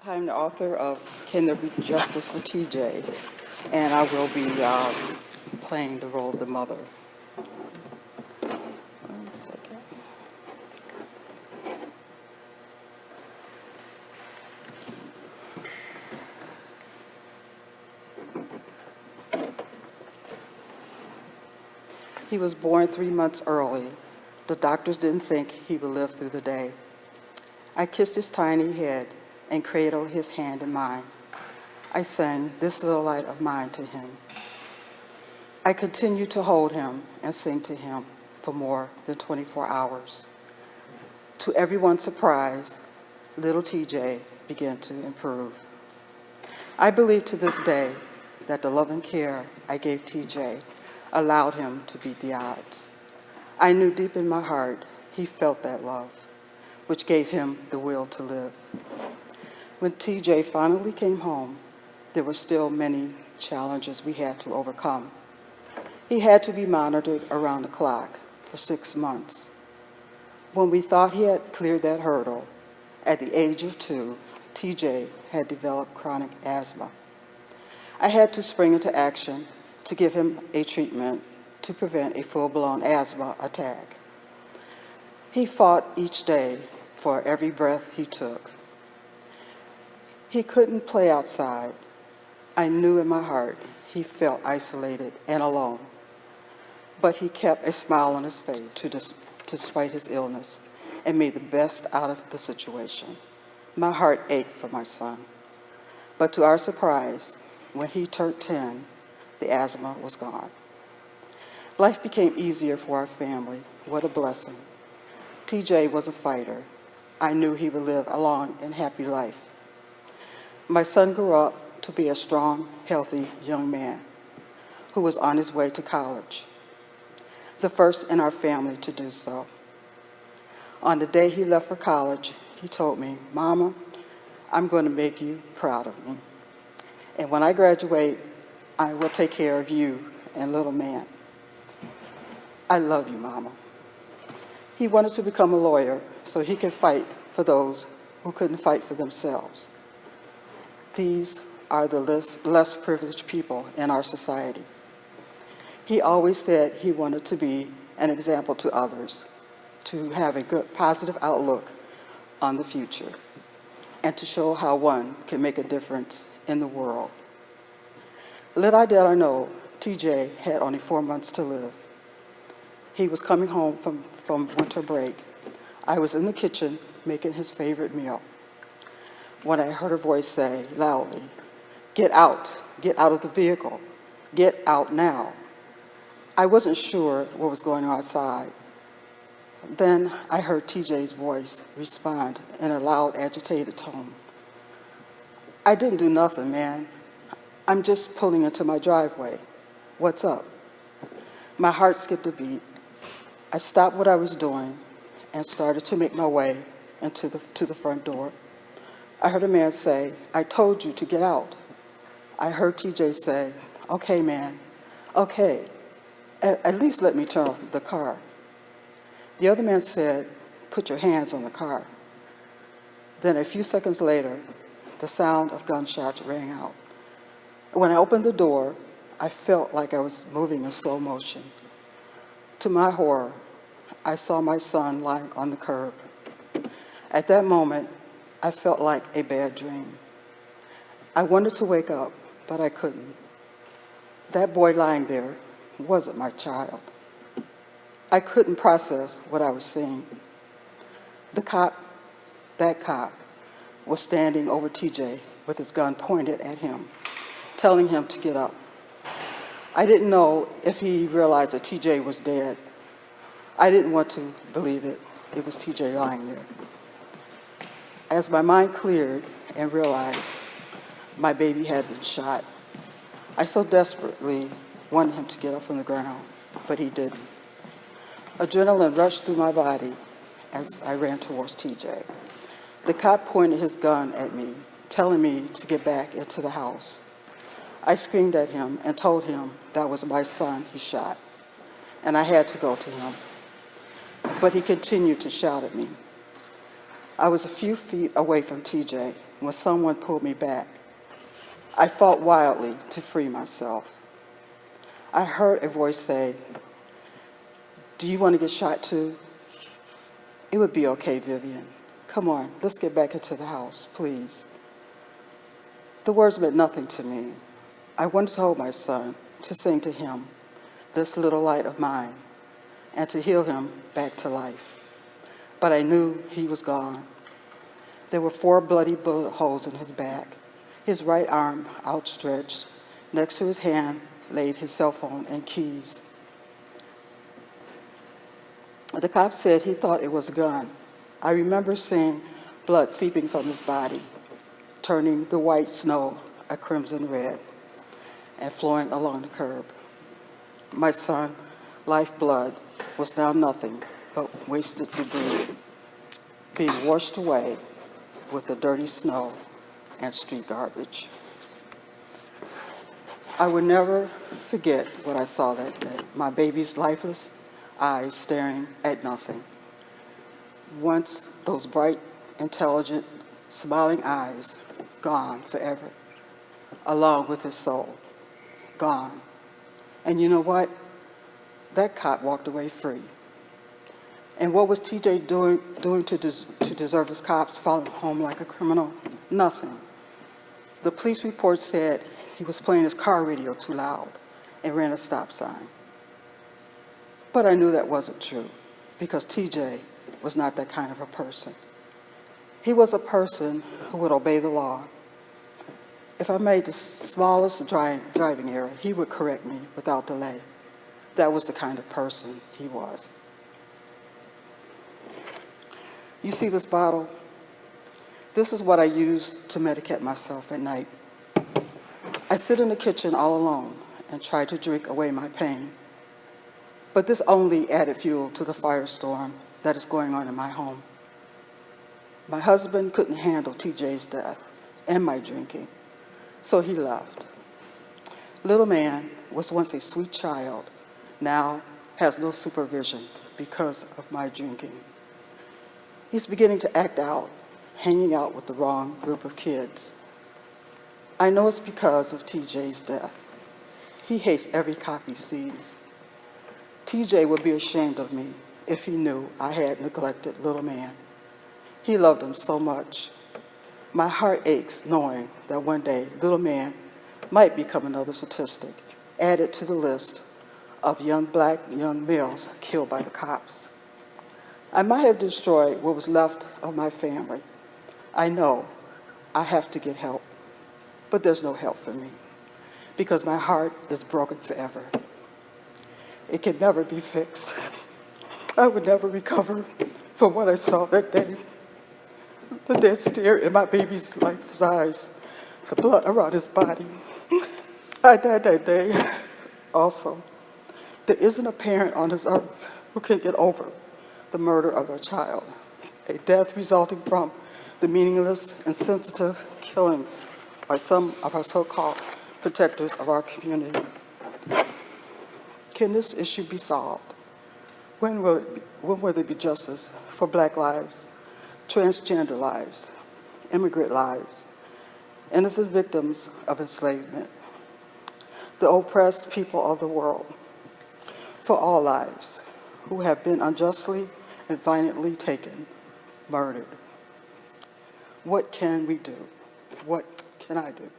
I'm the author of Can There Be Justice for TJ? And I will be playing the role of the mother. One second. He was born 3 months early. The doctors didn't think he would live through the day. I kissed his tiny head and cradled his hand in mine. I sang This Little Light of Mine to him. I continued to hold him and sing to him for more than 24 hours. To everyone's surprise, little TJ began to improve. I believe to this day that the love and care I gave TJ allowed him to beat the odds. I knew deep in my heart he felt that love, which gave him the will to live. When TJ finally came home, there were still many challenges we had to overcome. He had to be monitored around the clock for 6 months. When we thought he had cleared that hurdle, at the age of 2, TJ had developed chronic asthma. I had to spring into action to give him a treatment to prevent a full-blown asthma attack. He fought each day for every breath he took. He couldn't play outside. I knew in my heart he felt isolated and alone, but he kept a smile on his face despite his illness and made the best out of the situation. My heart ached for my son, but to our surprise, when he turned 10, the asthma was gone. Life became easier for our family. What a blessing. TJ was a fighter. I knew he would live a long and happy life. My son grew up to be a strong, healthy young man who was on his way to college, the first in our family to do so. On the day he left for college, he told me, "Mama, I'm going to make you proud of me. And when I graduate, I will take care of you and little man. I love you, Mama." He wanted to become a lawyer so he could fight for those who couldn't fight for themselves. These are the less privileged people in our society. He always said he wanted to be an example to others, to have a good, positive outlook on the future, and to show how one can make a difference in the world. Little did I know, TJ had only 4 months to live. He was coming home from winter break. I was in the kitchen making his favorite meal when I heard a voice say loudly, get out of the vehicle, get out now." I wasn't sure what was going on outside. Then I heard TJ's voice respond in a loud, agitated tone. "I didn't do nothing, man. I'm just pulling into my driveway. What's up?" My heart skipped a beat. I stopped what I was doing and started to make my way to the front door. I heard a man say, "I told you to get out." I heard TJ say, "Okay, man, okay. At least let me turn off the car." The other man said, "Put your hands on the car." Then a few seconds later, the sound of gunshots rang out. When I opened the door, I felt like I was moving in slow motion. To my horror, I saw my son lying on the curb. At that moment, I felt like a bad dream. I wanted to wake up, but I couldn't. That boy lying there wasn't my child. I couldn't process what I was seeing. That cop, was standing over TJ with his gun pointed at him, telling him to get up. I didn't know if he realized that TJ was dead. I didn't want to believe it. It was TJ lying there. As my mind cleared and realized my baby had been shot, I so desperately wanted him to get up from the ground, but he didn't. Adrenaline rushed through my body as I ran towards TJ. The cop pointed his gun at me, telling me to get back into the house. I screamed at him and told him that was my son he shot, and I had to go to him. But he continued to shout at me. I was a few feet away from TJ when someone pulled me back. I fought wildly to free myself. I heard a voice say, "Do you want to get shot too?" "It would be okay, Vivian. Come on, let's get back into the house, please." The words meant nothing to me. I wanted to hold my son, to sing to him, "This little light of mine," and to heal him back to life. But I knew he was gone. There were 4 bloody bullet holes in his back. His right arm outstretched. Next to his hand laid his cell phone and keys. The cop said he thought it was a gun. I remember seeing blood seeping from his body, turning the white snow a crimson red, and flowing along the curb. My son's lifeblood was now nothing but wasted debris, being washed away with the dirty snow and street garbage. I would never forget what I saw that day, my baby's lifeless eyes staring at nothing. Once those bright, intelligent, smiling eyes, gone forever, along with his soul, gone. And you know what? That cop walked away free. And what was TJ doing to deserve his cops following home like a criminal? Nothing. The police report said he was playing his car radio too loud and ran a stop sign. But I knew that wasn't true, because TJ was not that kind of a person. He was a person who would obey the law. If I made the smallest driving error, he would correct me without delay. That was the kind of person he was. You see this bottle? This is what I use to medicate myself at night. I sit in the kitchen all alone and try to drink away my pain. But this only added fuel to the firestorm that is going on in my home. My husband couldn't handle TJ's death and my drinking, so he left. Little man was once a sweet child, now has no supervision because of my drinking. He's beginning to act out, hanging out with the wrong group of kids. I know it's because of TJ's death. He hates every cop he sees. TJ would be ashamed of me if he knew I had neglected little man. He loved him so much. My heart aches knowing that one day little man might become another statistic added to the list of young males killed by the cops. I might have destroyed what was left of my family. I know I have to get help, but there's no help for me because my heart is broken forever. It can never be fixed. I would never recover from what I saw that day. The dead stare in my baby's lifeless eyes, the blood around his body. I died that day also. There isn't a parent on this earth who can get over the murder of a child, a death resulting from the meaningless, insensitive killings by some of our so-called protectors of our community. Can this issue be solved? When will there be justice for Black lives, transgender lives, immigrant lives, innocent victims of enslavement, the oppressed people of the world, for all lives who have been unjustly and violently taken, murdered? What can we do? What can I do?